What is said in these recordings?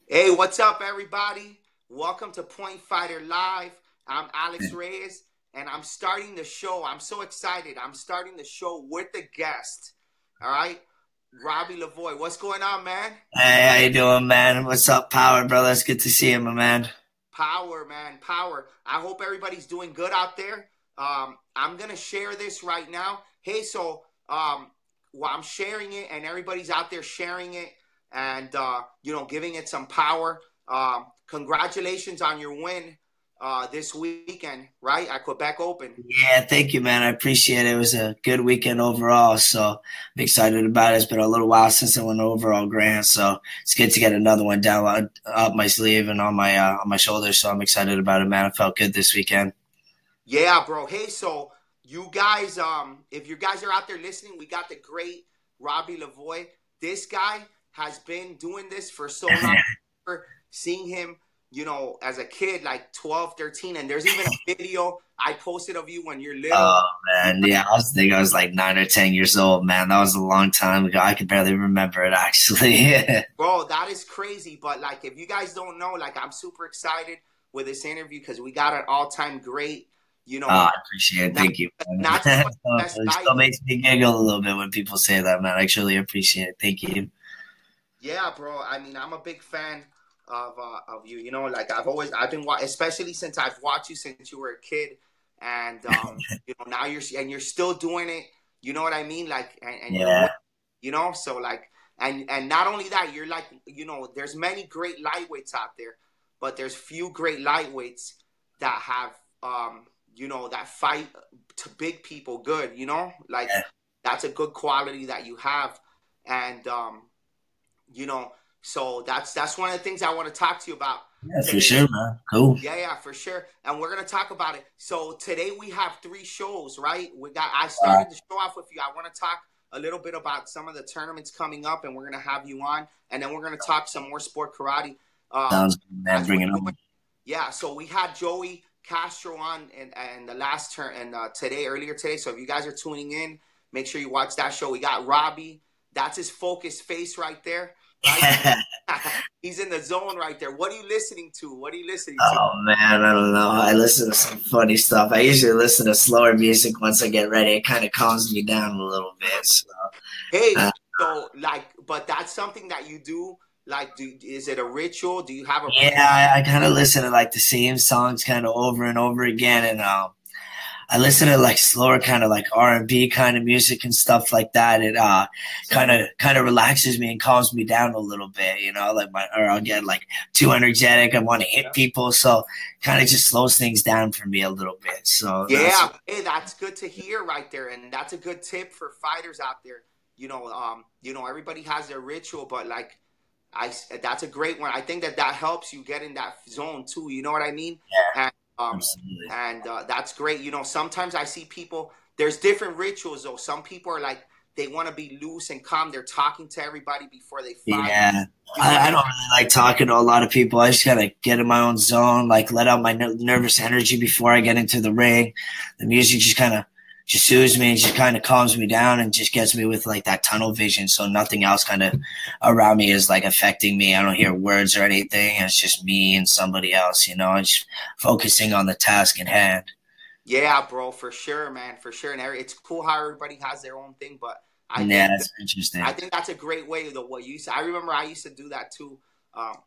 Hey, what's up, everybody? Welcome to Point Fighter Live. I'm Alex Reyes, and I'm starting the show. I'm so excited. I'm starting the show with a guest. All right, Robbie Lavoie. What's going on, man? Hey, how you doing, man? What's up, Power, brother? It's good to see you, my man. Power, man, power. I hope everybody's doing good out there. I'm gonna share this right now. Hey, well, I'm sharing it, and everybody's out there sharing it, and giving it some power. Congratulations on your win this weekend, right at Quebec Open. Yeah, thank you, man. I appreciate it. It was a good weekend overall, so I'm excited about it. It's been a little while since I won overall grand, so it's good to get another one down up my sleeve and on my shoulders. So I'm excited about it, man. It felt good this weekend. Yeah, bro. Hey, so you guys, if you guys are out there listening, we got the great Robbie Lavoie. This guy has been doing this for so long. Seeing him, as a kid, like 12, 13, and there's even a video I posted of you when you're little. Oh man, yeah, I was like 9 or 10 years old, man. That was a long time ago. I could barely remember it actually. Bro, that is crazy. But like, if you guys don't know, like, I'm super excited with this interview because we got an all-time great, you Oh, know, I appreciate it. not, Thank you, not just man. like the best It still lightweight. makes me giggle a little bit when people say that, man. I truly appreciate it. Thank you. Yeah, bro. I mean, I'm a big fan of you. Like I've been especially since I've watched you since you were a kid, and now you're still doing it. You know what I mean? Like, and you're Yeah. winning. So like, and not only that, you're like, there's many great lightweights out there, but there's few great lightweights that have that fight to big people good. Like that's a good quality that you have, and you know so that's one of the things I want to talk to you about Yeah, for today. sure, man. Cool. Yeah, for sure, and we're going to talk about it. So today we have three shows, right? I Uh, started the show off with you. I want to talk a little bit about some of the tournaments coming up, and we're going to have you on, and then we're going to talk some more sport karate Sounds good, man. as we're Bring it doing. on. Yeah, so we had Joey Castro on and the last turn and earlier today. So if you guys are tuning in, make sure you watch that show. We got Robbie. That's his focused face right there, right? He's in the zone right there. What are you listening to? What are you listening to? Oh man, I don't know. I listen to some funny stuff. I usually listen to slower music once I get ready. It kind of calms me down a little bit. So, Hey, uh, so like, but that's something that you do. Like, is it a ritual? Do you have a yeah, I kind of listen to like the same songs kind of over and over again, and I listen to like slower kind of like R&B kind of music and stuff like that. It kind of relaxes me and calms me down a little bit, like or I'll get like too energetic. I want to hit people, so kind of just slows things down for me a little bit. So that's Yeah, hey, that's good to hear right there, and that's a good tip for fighters out there. Everybody has their ritual, but like, that's a great one. I think that helps you get in that zone too. You know what I mean? And um, absolutely. that's great. Sometimes I see people. There's different rituals though. Some people are like they want to be loose and calm. They're talking to everybody before they fight. Yeah. You know what I I don't mean? really like talking to a lot of people. I just gotta get in my own zone, like let out my nervous energy before I get into the ring. The music just kind of just soothes me and just kind of calms me down and just gets me with like that tunnel vision. So nothing else kind of around me is like affecting me. I don't hear words or anything. It's just me and somebody else, I'm just focusing on the task in hand. Yeah, bro, for sure, man, for sure. And it's cool how everybody has their own thing, but I Yeah, think that's I interesting. think that's a great way. Though what you said, I remember I used to do that too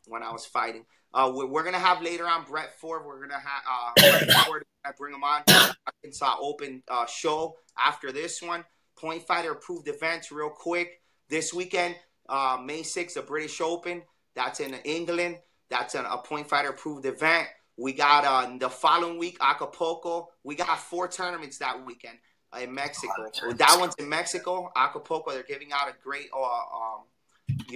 when I was fighting. We're gonna have later on Brett Ford. We're gonna have Brett Ford. I bring him on. Arkansas Open show after this one. Point Fighter approved events real quick this weekend. May 6th, the British Open. That's in England. That's a Point Fighter approved event. We got the following week Acapulco. We got four tournaments that weekend in Mexico. That one's in Mexico, Acapulco. They're giving out a great,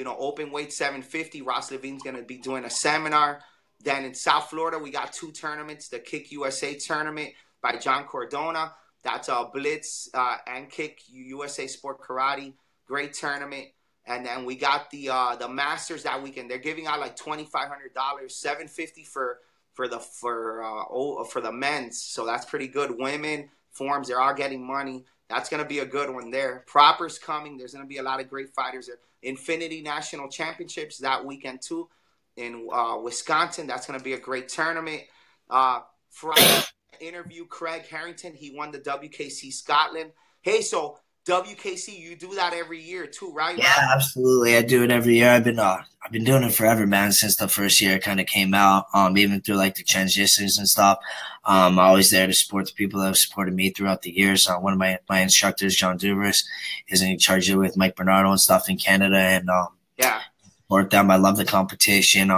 open weight 750. Ross Levine's going to be doing a seminar. Then in South Florida, we got two tournaments. The Kick USA tournament by John Cordona. That's Blitz and Kick USA Sport Karate. Great tournament. And then we got the Masters that weekend. They're giving out like $2,500, $750 for the men's. So that's pretty good. Women forms, they're all getting money. That's going to be a good one there. Proper's coming. There's going to be a lot of great fighters there. Infinity National Championships that weekend too. in Wisconsin. That's going to be a great tournament. Friday, interview Craig Harrington. He won the WKC Scotland. Hey, so WKC, you do that every year too, right? Yeah, Rob? absolutely. I do it every year. I've been doing it forever, man, since the first year it kind of came out. Even through like the transitions and stuff. I'm always there to support the people that have supported me throughout the years. One of my instructors, John Dubras, is in charge of with Mike Bernardo and stuff in Canada, and Yeah. support them. I love the competition.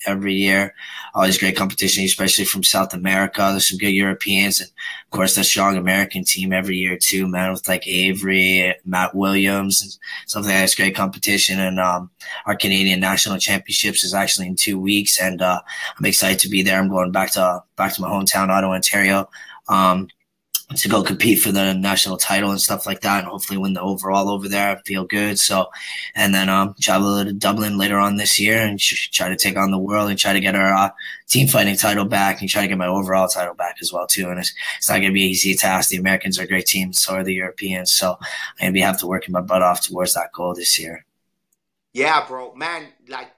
Every year, always great competition, especially from South America. There's some good Europeans, and of course, the strong American team every year too, man. With like Avery, Matt Williams, and something that's great competition. And our Canadian national championships is actually in 2 weeks, and I'm excited to be there. I'm going back to my hometown, Ottawa, Ontario. To go compete for the national title and stuff like that, and hopefully win the overall over there. I feel good. So, and then travel to Dublin later on this year and try to take on the world and try to get our team fighting title back and try to get my overall title back as well too. And it's not going to be an easy task. The Americans are a great team, so are the Europeans. So I'm going to have to work my butt off towards that goal this year. Yeah, bro, man,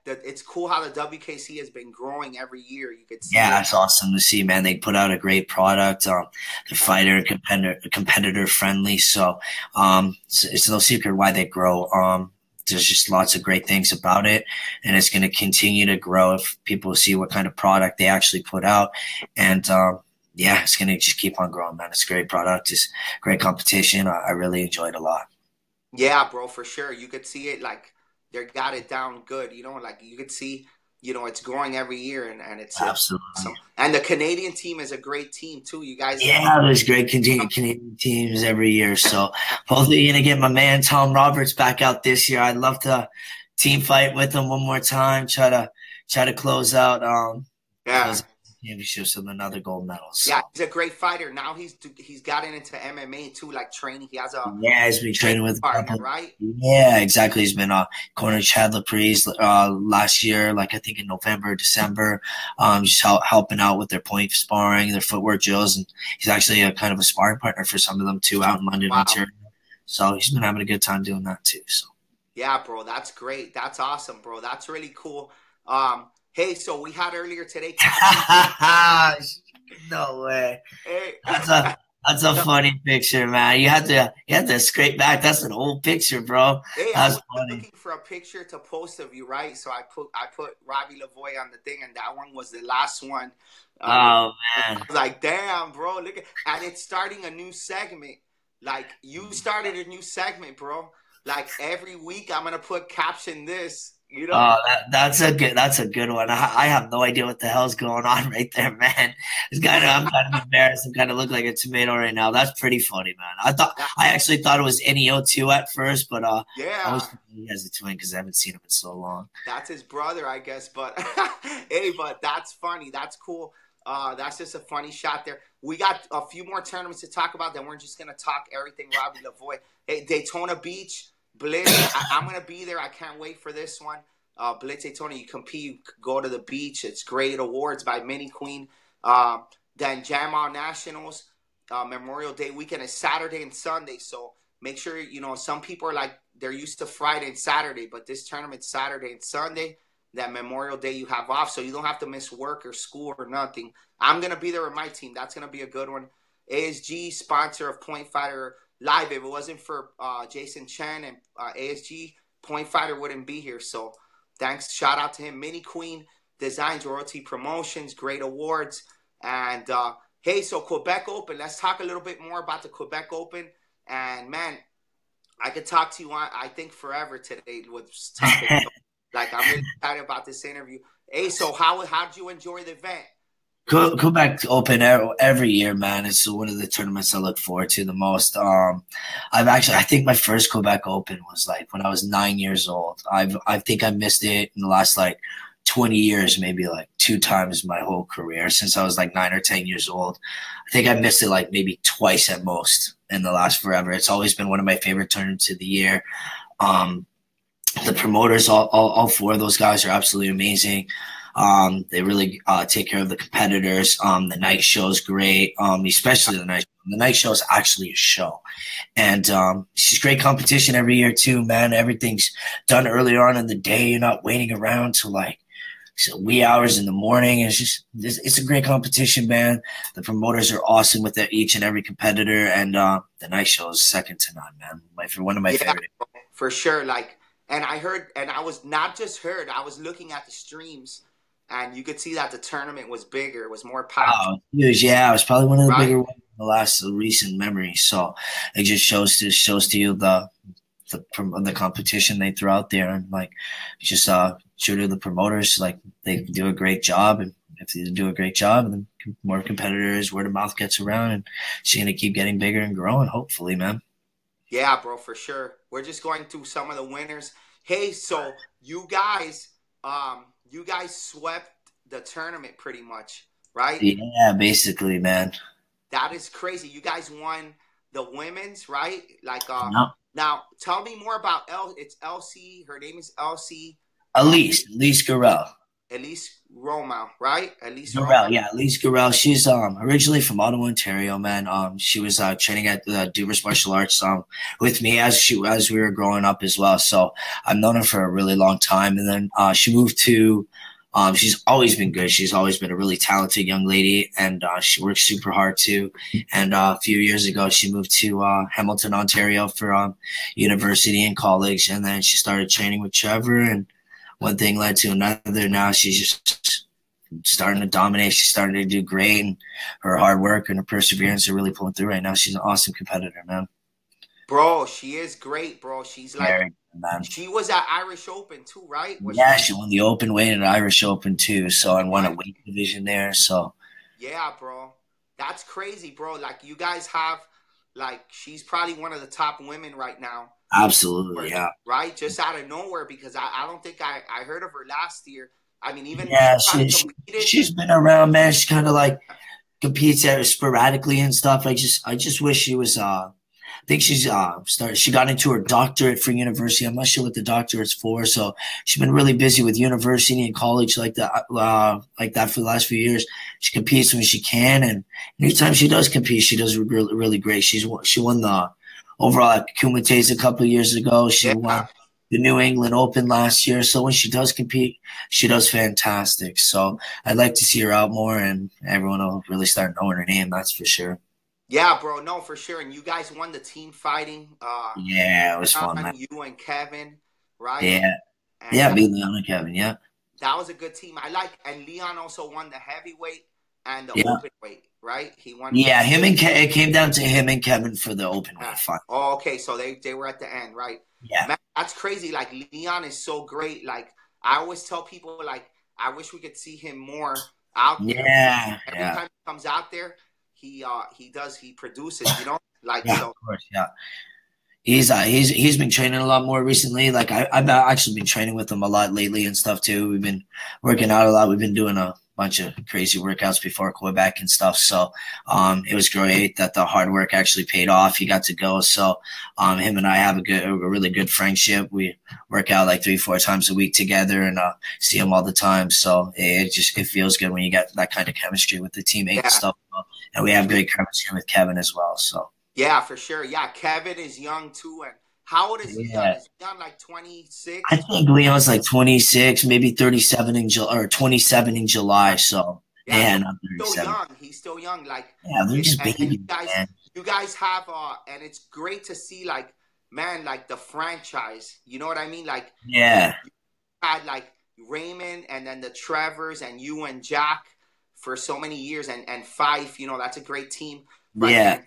it's cool how the WKC has been growing every year. You could see. Yeah, it's awesome to see, man. They put out a great product. They're fighter and competitor friendly, so it's no secret why they grow. There's just lots of great things about it, and it's going to continue to grow if people see what kind of product they actually put out. And yeah, it's going to just keep on growing, man. It's a great product. It's great competition. I really enjoy it a lot. Yeah, bro, for sure. You could see it they got it down good, like you could see, it's growing every year and it's absolutely awesome. And the Canadian team is a great team too. You guys, yeah, there's great Canadian teams every year. So hopefully you're gonna get my man Tom Roberts back out this year. I'd love to team fight with him one more time. Try to close out championships with another gold medal. So. Yeah, he's a great fighter. Now he's gotten into MMA too, like training. He has he's been training with partner, right? Yeah, exactly. He's been corner Chad Laprise last year, like I think in November, December, just helping out with their point sparring, their footwork drills, and he's actually a kind of a sparring partner for some of them too out in London, Ontario. So he's been having a good time doing that too. So yeah, bro, that's great. That's awesome, bro. That's really cool. Hey, so we had earlier today. No way. Hey. That's a funny picture, man. You have to scrape back. That's an old picture, bro. Hey, that's I was looking for a picture to post of you, right? So I put Robbie Lavoie on the thing, and that one was the last one. Oh man! I was like, damn, bro, look at, and it's starting a new segment. Like you started a new segment, bro. Like every week, I'm gonna put caption this. Oh, that's a good one. I have no idea what the hell's going on right there, man. I'm kind of embarrassed. I kind of look like a tomato right now. That's pretty funny, man. I actually thought it was NEO2 at first, but yeah, I was thinking he has a twin because I haven't seen him in so long. That's his brother, I guess. But hey, but that's funny. That's cool. That's just a funny shot there. We got a few more tournaments to talk about. Then we're just gonna talk everything Robbie Lavoie. Hey, Daytona Beach. Blitz, I'm going to be there. I can't wait for this one. Blitz Daytona, you compete, you go to the beach. It's great. Awards by Mini Queen. Then Jam On Nationals, Memorial Day weekend is Saturday and Sunday. So make sure, some people are they're used to Friday and Saturday, but this tournament's Saturday and Sunday. That Memorial Day you have off, so you don't have to miss work or school or nothing. I'm going to be there with my team. That's going to be a good one. ASG, sponsor of Point Fighter Live. If it wasn't for Jason Chen and ASG, Point Fighter wouldn't be here. So thanks. Shout out to him. Mini Queen Designs, Royalty Promotions, great awards. And hey, so Quebec Open. Let's talk a little bit more about the Quebec Open. And man, I could talk to you on, I think, forever today with topics. I'm really excited about this interview. Hey, so how did you enjoy the event? Quebec Open every year, man. It's one of the tournaments I look forward to the most. I think my first Quebec Open was when I was 9 years old. I think I missed it in the last 20 years, maybe 2 times my whole career since I was 9 or 10 years old. I think I missed it maybe twice at most in the last forever. It's always been one of my favorite tournaments of the year. The promoters, all 4 of those guys are absolutely amazing. They really take care of the competitors. The night show is great, especially the night show. The night show is actually a show. And it's just great competition every year too, man. Everything's done earlier on in the day. You're not waiting around till so wee hours in the morning. It's a great competition, man. The promoters are awesome with each and every competitor, and the night show is second to none, man. One of my Yeah, favorite. for sure. Like, and I heard, and I was not just heard, I was looking at the streams, and you could see that the tournament was bigger, it was more packed, Oh, huge! Yeah, it was probably one of the right? bigger ones in the last recent memory. So it just shows to you the competition they throw out there, and like just true to the promoters, like they do a great job, and if they do a great job, then more competitors, word of mouth gets around, and she's gonna keep getting bigger and growing, hopefully, man. Yeah, bro, for sure. We're just going through some of the winners. Hey, so you guys swept the tournament pretty much, right? Yeah, basically, man. That is crazy. You guys won the women's, right? Like, No. now tell me more about It's Elsie. Her name is Elsie. Elise Garrell. Elise Roma, right? Elise Garrell, Roma. yeah, Elise Garrell. She's originally from Ottawa, Ontario, man. She was training at Dubers Martial Arts with me as we were growing up as well. So I've known her for a really long time. And then she moved to she's always been good. She's always been a really talented young lady, and she works super hard too. And a few years ago, she moved to Hamilton, Ontario for university and college, and then she started training with Trevor, and one thing led to another. Now she's just starting to dominate. She's starting to do great, and her hard work and her perseverance are really pulling through right now. She's an awesome competitor, man. Bro, she is great, bro. She's like, Very good, man. she was at Irish Open too, right? Yeah, she won the open weight at Irish Open too. So and won a Right. weight division there. So Yeah, bro. That's crazy, bro. Like, you guys have, like, she's probably one of the top women right now, absolutely, yeah. right? Just out of nowhere, because I don't think I heard of her last year. I mean, even Yeah, she probably competed. she's been around, man. She kind of like competes sporadically and stuff. I just wish she was. I think she's started. She got into her doctorate for university. I'm not sure what the doctorate's for. So she's been really busy with university and college like that for the last few years. She competes when she can, and anytime she does compete, she does really, really great. She won the overall at Kumites a couple of years ago. She Yeah. won the New England Open last year. So when she does compete, she does fantastic. So I'd like to see her out more, and everyone will really start knowing her name. That's for sure. Yeah, bro. No, for sure. And you guys won the team fighting. Yeah, it was fun, man. You and Kevin, right? Yeah. And Yeah, beat Leon and Kevin, yeah. that was a good team. And Leon also won the heavyweight and the open weight, right? He won. Yeah, it came down to him and Kevin for the open weight fight. Oh, okay. So they were at the end, right? Yeah. Man, that's crazy. Like, Leon is so great. Like, I always tell people, like, I wish we could see him more out there. Yeah. Every time he comes out there, he produces, you know? Like, yeah, so. Of course, yeah. He's been training a lot more recently. Like I've actually been training with him a lot lately and stuff too. We've been working out a lot. We've been doing a bunch of crazy workouts before Quebec and stuff. So it was great that the hard work actually paid off. He got to go. So him and I have a really good friendship. We work out like 3-4 times a week together and see him all the time. So it feels good when you get that kind of chemistry with the teammate and stuff. And we have great chemistry with Kevin as well. So. Yeah, for sure. Yeah, Kevin is young too. And how old is Leon? Is Leon like 26? I think Leon's like 26, maybe 37 or 27 in July. So not 37. Still young. He's still young. Like, yeah, they're just babies. You guys have and it's great to see, like, man, like the franchise. You know what I mean? Like, yeah, you had like Raymond and then the Trevors and you and Jack for so many years and Fife. You know, that's a great team. Right? Yeah.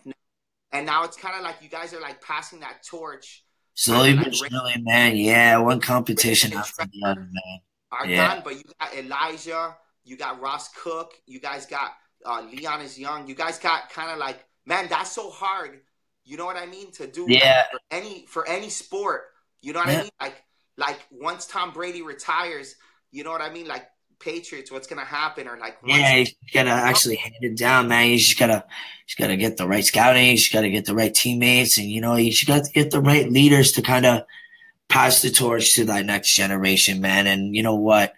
And now it's kind of like you guys are like passing that torch. Slowly but surely, man. Yeah, one competition after the other, man. Are done, but you got Elijah, you got Ross Cook, you guys got Leon is young. You guys got kind of like, man, that's so hard. You know what I mean? To do for any sport. You know what I mean? Like once Tom Brady retires, you know what I mean? Like Patriots, what's gonna happen? Or like you gotta actually hand it down, man. You just gotta get the right scouting, you just gotta get the right teammates, and you just got to get the right leaders to kind of pass the torch to that next generation, man. And you know what?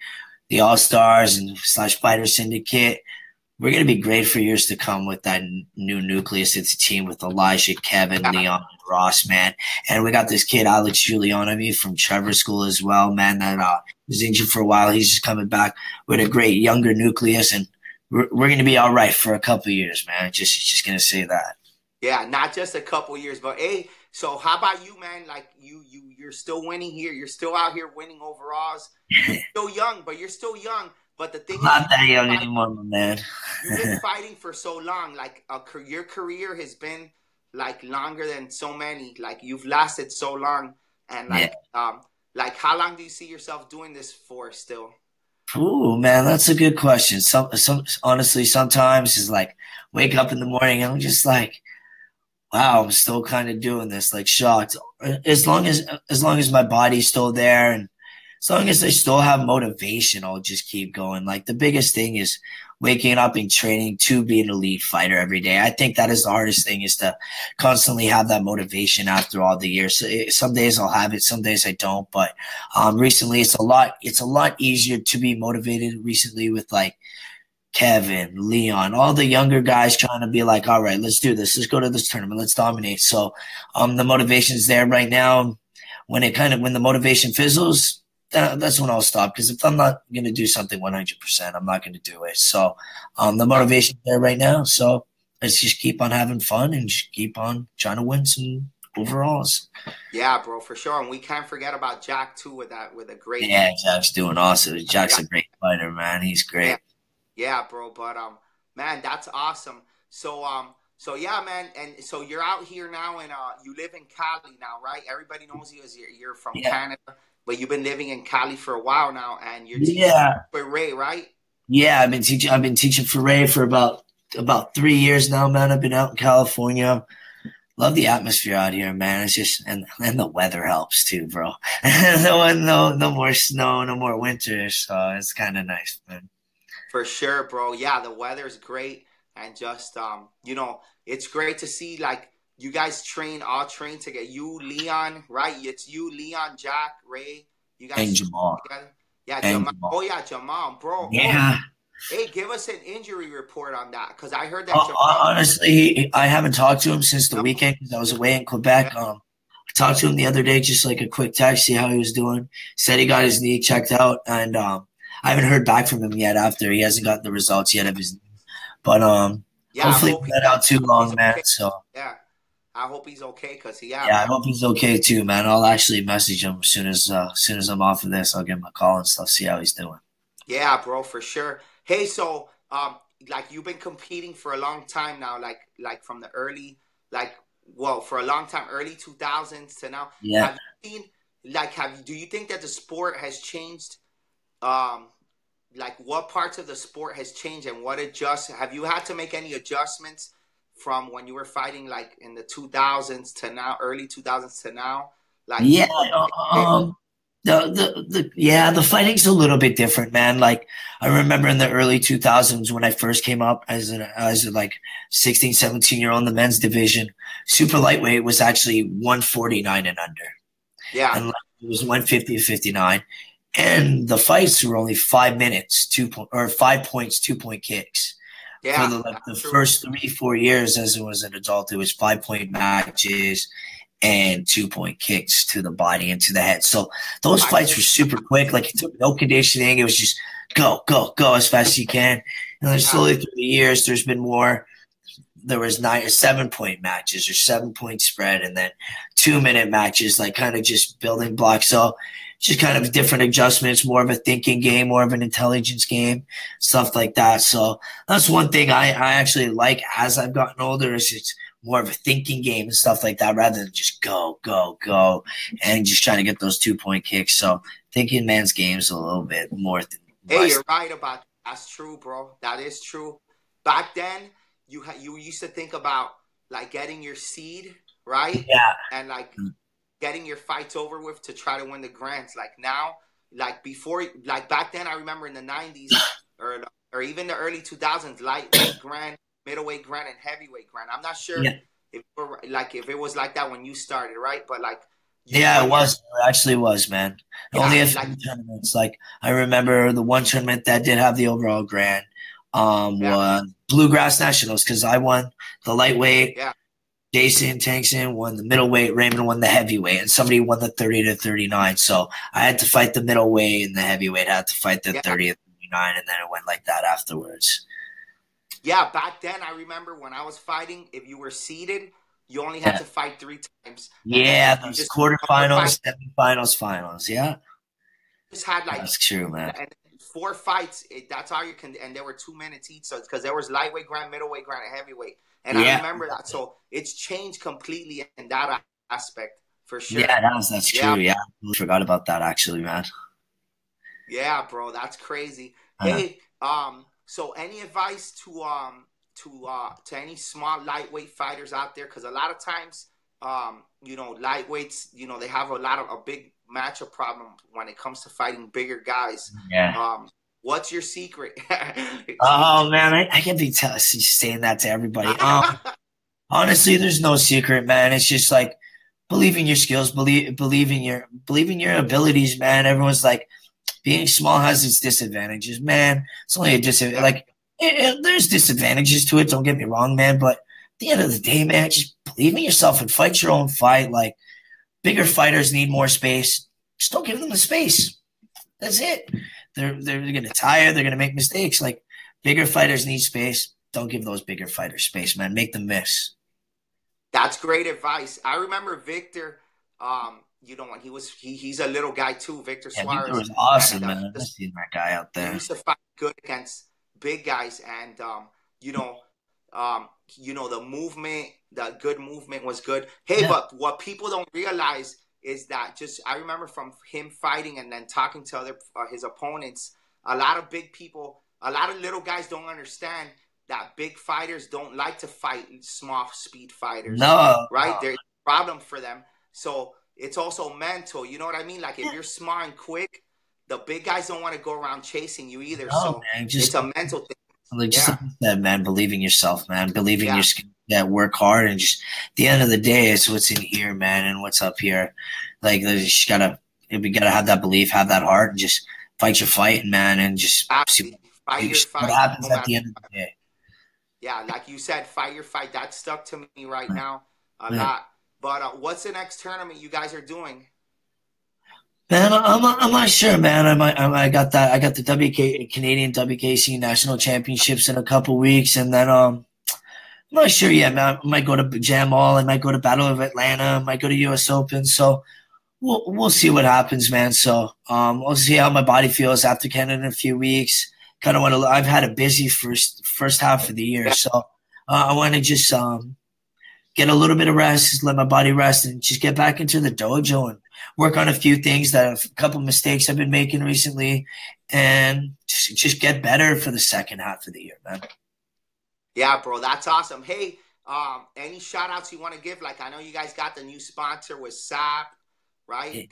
The All-Stars and / Fighter Syndicate, we're going to be great for years to come with that new nucleus. It's a team with Elijah, Kevin, Yeah, Leon, and Ross, man. And we got this kid, Alex Giulianovi from Trevor School as well, man, that was injured for a while. He's just coming back with a great younger nucleus. And we're going to be all right for a couple of years, man. Just going to say that. yeah, not just a couple years, but hey, so how about you, man? Like you're still winning here. You're still out here winning overalls. You're still young, but you're still young. But the thing I'm is, not that young anymore, my man. you've been fighting for so long. Like your career has been like longer than so many. Like you've lasted so long, and Yeah. like how long do you see yourself doing this for still? Ooh, man, that's a good question. Honestly, sometimes it's like wake up in the morning and I'm just like, wow, I'm still kind of doing this, like shocked. As long as my body's still there and as long as I still have motivation, I'll just keep going. Like the biggest thing is waking up and training to be an elite fighter every day. I think that is the hardest thing is to constantly have that motivation after all the years. Some days I'll have it, some days I don't. But recently it's a lot easier to be motivated recently with like Kevin, Leon, all the younger guys trying to be like, all right, let's do this. Let's go to this tournament. Let's dominate. So the motivation's there right now. When the motivation fizzles, that's when I'll stop. Because if I'm not going to do something 100%, I'm not going to do it. So the motivation's there right now. So let's just keep on having fun and just keep on trying to win some overalls. Yeah, bro, for sure. And we can't forget about Jack too with a great Yeah, Jack's doing awesome. Jack's a great fighter, man. He's great. yeah, yeah, bro. But man, that's awesome. So yeah, man, and so you're out here now, and you live in Cali now, right? Everybody knows you as you're from Yeah. Canada, but you've been living in Cali for a while now, and you're teaching Yeah. with Ray, right? Yeah, I've been teaching for Ray for about 3 years now, man. I've been out in California. Love the atmosphere out here, man. It's just and the weather helps too, bro. No more snow, no more winter, so it's kind of nice, man. For sure, bro. Yeah, the weather's great, and just it's great to see like you guys all train together. You, Leon, right? It's you, Leon, Jack, Ray. You guys And train Jamal, together. Yeah, and Jamal. Jamal. Oh yeah, Jamal, bro. Oh, Yeah. hey, give us an injury report on that because I heard that Jamal. Honestly, I haven't talked to him since the No, weekend because I was away in yeah, Quebec. I talked to him the other day, just like a quick text, see how he was doing. Said he got his knee checked out, and I haven't heard back from him yet. After he hasn't gotten the results yet of his knee, but yeah. I hopefully hope not out too he's long, man. okay. So Yeah, I hope he's okay because yeah, yeah, I man. hope he's okay too, man. I'll actually message him as soon as I'm off of this. I'll give him a call and stuff, see how he's doing. Yeah, bro, for sure. Hey, so like you've been competing for a long time now, like from the early, like well, for a long time, early 2000s to now. Yeah. Have you seen like do you think that the sport has changed? Um, like what parts of the sport has changed and what adjust? Have you had to make any adjustments from when you were fighting like in the 2000s to now, early 2000s to now? Like, Yeah, the fighting's a little bit different, man. Like I remember in the early 2000s when I first came up as a like 16, 17-year-old in the men's division, super lightweight was actually 149 and under. yeah, And like, it was 150 to 59. And the fights were only 5 minutes, 5 points, 2 point kicks. For yeah, the that's true. first 3, 4 years as it was an adult, it was 5 point matches and 2 point kicks to the body and to the head. So those I fights were super quick. Like it took no conditioning. It was just go, go, go as fast as you can. And then yeah, slowly through the years, there's been more. There was 7 point matches or 7 point spread, and then 2 minute matches, like kind of just building blocks. So just kind of different adjustments, more of a thinking game, more of an intelligence game, stuff like that. So that's one thing I actually like as I've gotten older is it's more of a thinking game and stuff like that rather than just go, go, go and just trying to get those 2 point kicks. So thinking man's game is a little bit more hey, less. you're right about that. That's true, bro. That is true. Back then, you used to think about like getting your seed right Yeah. and like getting your fights over with to try to win the grants. Like now, like before, like back then, I remember in the '90s or even the early 2000s, lightweight grand, middleweight grand, and heavyweight grand. I'm not sure Yeah. if it was like that when you started, right? But like Yeah, it when you're was. It actually was, man. Only yeah, a like few tournaments. Like I remember the one tournament that did have the overall grand. Yeah. was Bluegrass Nationals because I won the lightweight. Yeah. Jason Tankson won the middleweight. Raymond won the heavyweight, and somebody won the 30 to 39. So I had to fight the middleweight, and the heavyweight had to fight the Yeah. 30 to 39, and then it went like that afterwards. Yeah, back then I remember when I was fighting, if you were seeded, you only had to fight 3 times. And Yeah, then you those just quarterfinals, semifinals, finals. Yeah, just had like that's true, man. and 4 fights. That's all you can. And there were 2 minutes each, so because there was lightweight, grand, middleweight, grand, and heavyweight. And I remember that. So it's changed completely in that aspect for sure. Yeah, that's true. Yeah, I forgot about that actually, man. Yeah, bro, that's crazy. Hey, so any advice to any small lightweight fighters out there? Because a lot of times, lightweights, they have a big matchup problem when it comes to fighting bigger guys. Yeah. What's your secret? Oh man, I can be saying that to everybody. Honestly, there's no secret, man. It's just like believe in your skills, believe in your abilities, man. Everyone's like, being small has its disadvantages, man. It's only a disadvantage. Like, there's disadvantages to it. Don't get me wrong, man. But at the end of the day, man, just believe in yourself and fight your own fight. Like, bigger fighters need more space. Just don't give them the space. That's it. They're gonna tire. They're gonna make mistakes. Like, bigger fighters need space. Don't give those bigger fighters space, man. Make them miss. That's great advice. I remember Victor. When he's a little guy too, Victor Suarez. Victor was awesome, man. I've seen that guy out there. He used to fight good against big guys, and the movement, the good movement was good. Hey, but what people don't realize is that I remember from him fighting and then talking to his opponents, a lot of big people, a lot of little guys don't understand that big fighters don't like to fight small speed fighters. No. Right? There's a problem for them. So it's also mental. You know what I mean? Like if you're smart and quick, the big guys don't want to go around chasing you either. No, so man, it's a mental thing. Like you said, man, believe in yourself, man. Believe in your skill. Yeah, work hard, and just at the end of the day, it's what's in here, man, and what's up here. Like we gotta have that belief, have that heart, and just fight your fight, man, and just see what happens at the end of the day. Yeah, like you said, fight your fight. That stuck to me right now a lot. But what's the next tournament you guys are doing? Man, I'm not sure, man. I got the Canadian WKC National Championships in a couple weeks, and then I'm not sure yet, man. I might go to Jam All, I might go to Battle of Atlanta, I might go to US Open. So we'll see what happens, man. So we'll see how my body feels after Canada in a few weeks. Kind of want to. I've had a busy first half of the year, so I want to just get a little bit of rest, just let my body rest, and just get back into the dojo and work on a few things a couple mistakes I've been making recently, and just get better for the second half of the year, man. Yeah, bro, that's awesome. Hey, any shout outs you want to give? Like, I know you guys got the new sponsor with SAP, right?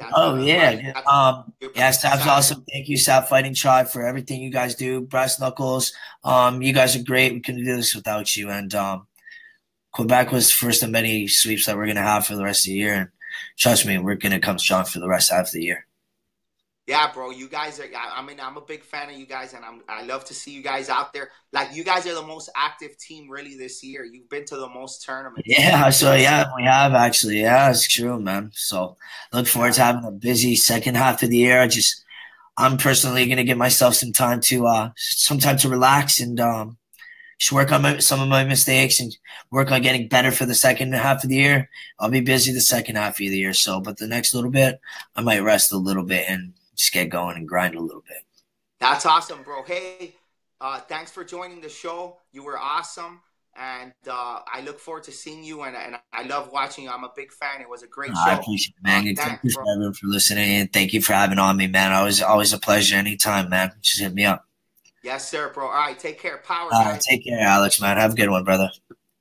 SAP's awesome. Thank you, SAP Fighting Tribe, for everything you guys do. Brass Knuckles, you guys are great. We couldn't do this without you. And Quebec was first of many sweeps that we're going to have for the rest of the year. And trust me, we're going to come strong for the rest of the year. Yeah, bro, you guys are. I mean, I'm a big fan of you guys, and I love to see you guys out there. Like, you guys are the most active team really this year. You've been to the most tournaments. Yeah, so yeah, we have actually. Yeah, it's true, man. So look forward to having a busy second half of the year. I'm personally going to give myself some time to relax and just work on some of my mistakes and work on getting better for the second half of the year. I'll be busy the second half of the year, but the next little bit, I might rest a little bit and just get going and grind a little bit. That's awesome, bro. Hey, thanks for joining the show. You were awesome, and I look forward to seeing you, and I love watching you. I'm a big fan. It was a great show. I appreciate it, man. Thank you for everyone for listening, and thank you for having on me, man. Always a pleasure anytime, man. Just hit me up. Yes, sir, bro. All right, take care. Power. Take care, Alex, man. Have a good one, brother.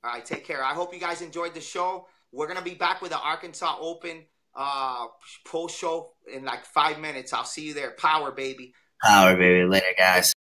All right, take care. I hope you guys enjoyed the show. We're going to be back with the Arkansas Open post show in like 5 minutes. I'll see you there. Power, baby. Power, baby. Later, guys.